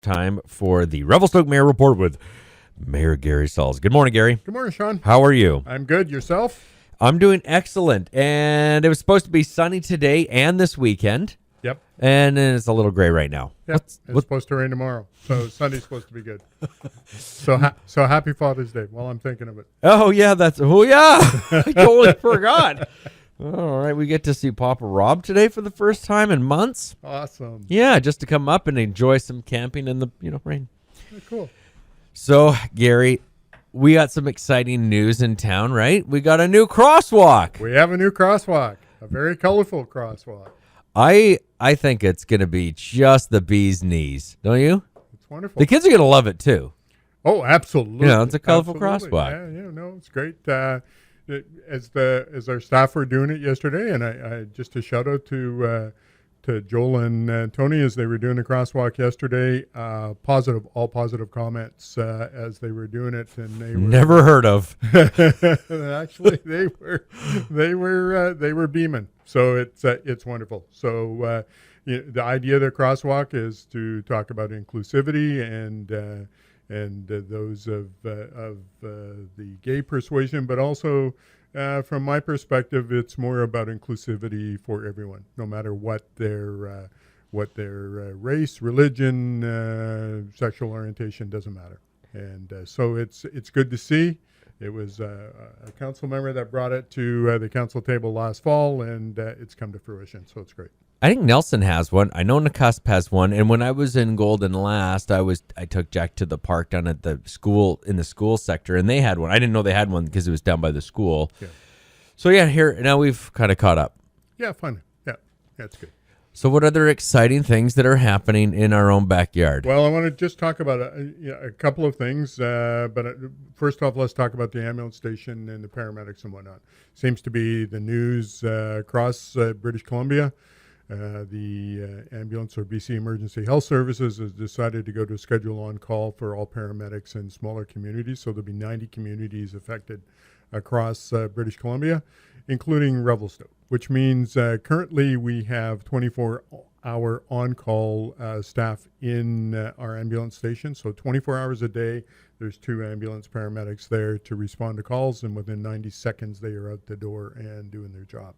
time for the Revelstoke Mayor Report with Mayor Gary Sulz. Good morning, Gary. Good morning, Shaun. How are you? I'm good. Yourself? I'm doing excellent. And it was supposed to be sunny today and this weekend. Yep. And it's a little gray right now. Yep. It's supposed to rain tomorrow. So Sunday's supposed to be good. So happy Father's Day while I'm thinking of it. Oh, yeah. I totally forgot. All right. We get to see Papa Rob today for the first time in months. Awesome. Yeah. Just to come up and enjoy some camping in the rain. Oh, cool. So, Gary, we got some exciting news in town, right? We got a new crosswalk. We have a new crosswalk, a very colorful crosswalk. I think it's going to be just the bee's knees, don't you? It's wonderful. The kids are going to love it, too. Oh, absolutely. It's a colorful crosswalk. Yeah, no, it's great. As our staff were doing it yesterday, and I just a shout out to Joel and Tony as they were doing the crosswalk yesterday. All positive comments as they were doing it, and they were never heard of. Actually, they were beaming. So it's wonderful. So the idea of the crosswalk is to talk about inclusivity and those of the gay persuasion, but also from my perspective, it's more about inclusivity for everyone, no matter what their race, religion, sexual orientation, doesn't matter. And so it's good to see. It was a council member that brought it to the council table last fall, and it's come to fruition. So it's great. I think Nelson has one. I know Nakusp has one. And when I was in Golden last, I took Jack to the park down at the school, in the school sector, and they had one. I didn't know they had one because it was down by the school. Yeah. So here now we've kind of caught up. Yeah, fun. Yeah, that's good. So what other exciting things that are happening in our own backyard? Well, I want to just talk about a couple of things. But first off, let's talk about the ambulance station and the paramedics and whatnot. Seems to be the news across British Columbia. The ambulance or BC Emergency Health Services has decided to go to a schedule on call for all paramedics in smaller communities. So there'll be 90 communities affected across British Columbia, including Revelstoke, which means currently we have 24-hour on-call staff in our ambulance station. So 24 hours a day, there's 2 ambulance paramedics there to respond to calls, and within 90 seconds, they are out the door and doing their job.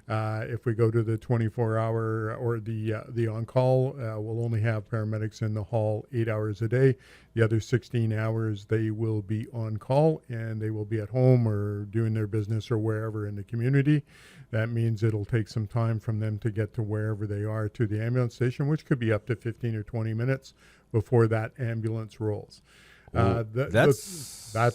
If we go to the 24-hour or the on-call, we'll only have paramedics in the hall 8 hours a day. The other 16 hours, they will be on call, and they will be at home or doing their business or wherever in the community. That means it'll take some time from them to get to wherever they are to the ambulance station, which could be up to 15 or 20 minutes before that ambulance rolls. That's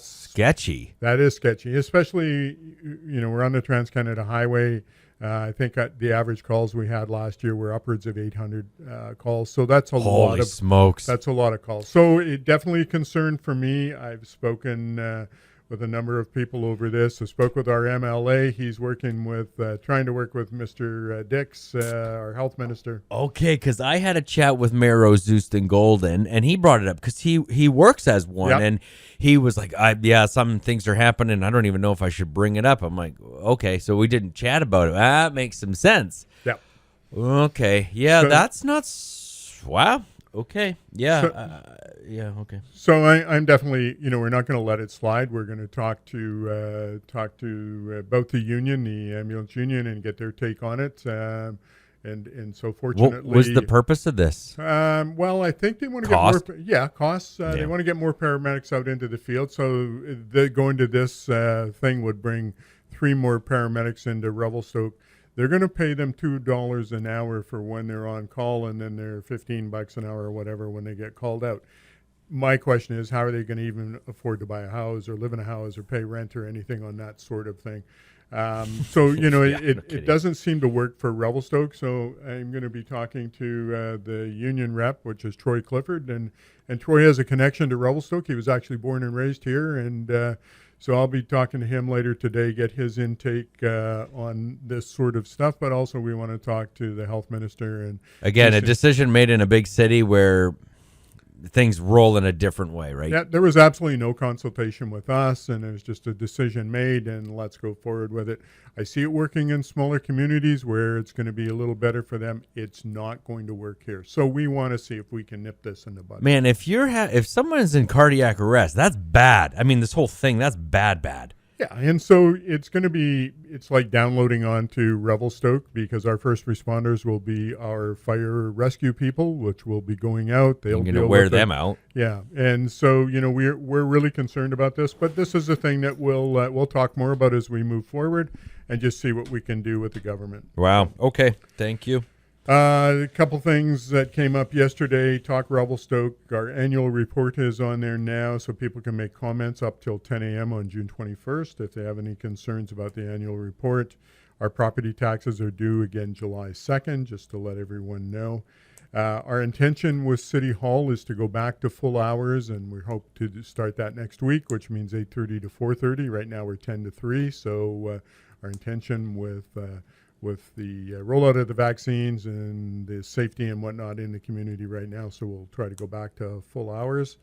sketchy. That is sketchy, especially, we're on the Trans-Canada Highway. I think the average calls we had last year were upwards of 800 calls. So that's a lot of smokes. That's a lot of calls. So it definitely a concern for me. I've spoken with a number of people over this. I spoke with our MLA. He's working with, trying to work with Mr. Dix, our health minister. Okay, because I had a chat with Mayor O'Zooston Golden, and he brought it up because he works as one, Yep. and he was like, some things are happening. I don't even know if I should bring it up. I'm like, okay, so we didn't chat about it. That makes some sense. Yep. Okay, yeah, So- that's not, wow. Okay. Yeah. Okay. So I'm definitely, we're not going to let it slide. We're going to talk to both the union, the ambulance union, and get their take on it. And so fortunately, What was the purpose of this? Well, I think they want to Cost? get more. Costs. They want to get more paramedics out into the field. So going to this thing would bring 3 more paramedics into Revelstoke. They're going to pay them $2 an hour for when they're on call, and then they're $15 an hour or whatever when they get called out. My question is, how are they going to even afford to buy a house or live in a house or pay rent or anything on that sort of thing? It doesn't seem to work for Revelstoke. So I'm going to be talking to the union rep, which is Troy Clifford, and Troy has a connection to Revelstoke. He was actually born and raised here, and so I'll be talking to him later today, get his intake on this sort of stuff, but also we want to talk to the health minister. And again, a decision made in a big city where things roll in a different way, right? Yeah, there was absolutely no consultation with us, and it was just a decision made, and let's go forward with it. I see it working in smaller communities where it's going to be a little better for them. It's not going to work here. So we want to see if we can nip this in the bud. Man, if someone's in cardiac arrest, that's bad. I mean, this whole thing, that's bad. Yeah, and so it's like downloading onto Revelstoke, because our first responders will be our fire rescue people, which will be going out. They'll wear them out. Yeah, and so we're really concerned about this, but this is a thing that we'll talk more about as we move forward, and just see what we can do with the government. Wow. Okay. Thank you. A couple things that came up yesterday. Talk Revelstoke. Our annual report is on there now, so people can make comments up till 10 a.m. on June 21st if they have any concerns about the annual report. Our property taxes are due again July 2nd, just to let everyone know. Our intention with City Hall is to go back to full hours, and we hope to start that next week, which means 8:30 to 4:30. Right now we're 10 to 3, so our intention with the rollout of the vaccines and the safety and whatnot in the community right now. So we'll try to go back to full hours.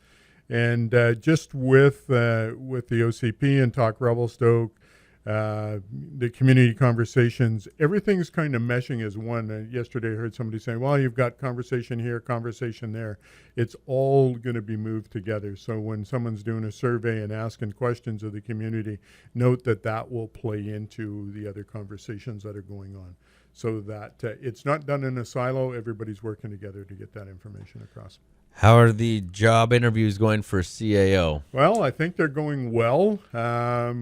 And just with the OCP and Talk Revelstoke, the community conversations, everything's kind of meshing as one. Yesterday I heard somebody saying, well, you've got conversation here, conversation there. It's all going to be moved together. So when someone's doing a survey and asking questions of the community, note that will play into the other conversations that are going on, so that it's not done in a silo. Everybody's working together to get that information across. How are the job interviews going for CAO? Well, I think they're going well. I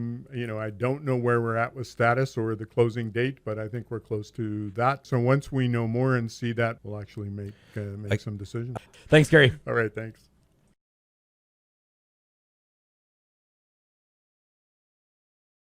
don't know where we're at with status or the closing date, but I think we're close to that. So once we know more and see that, we'll actually make some decisions. Thanks, Gary. All right, thanks.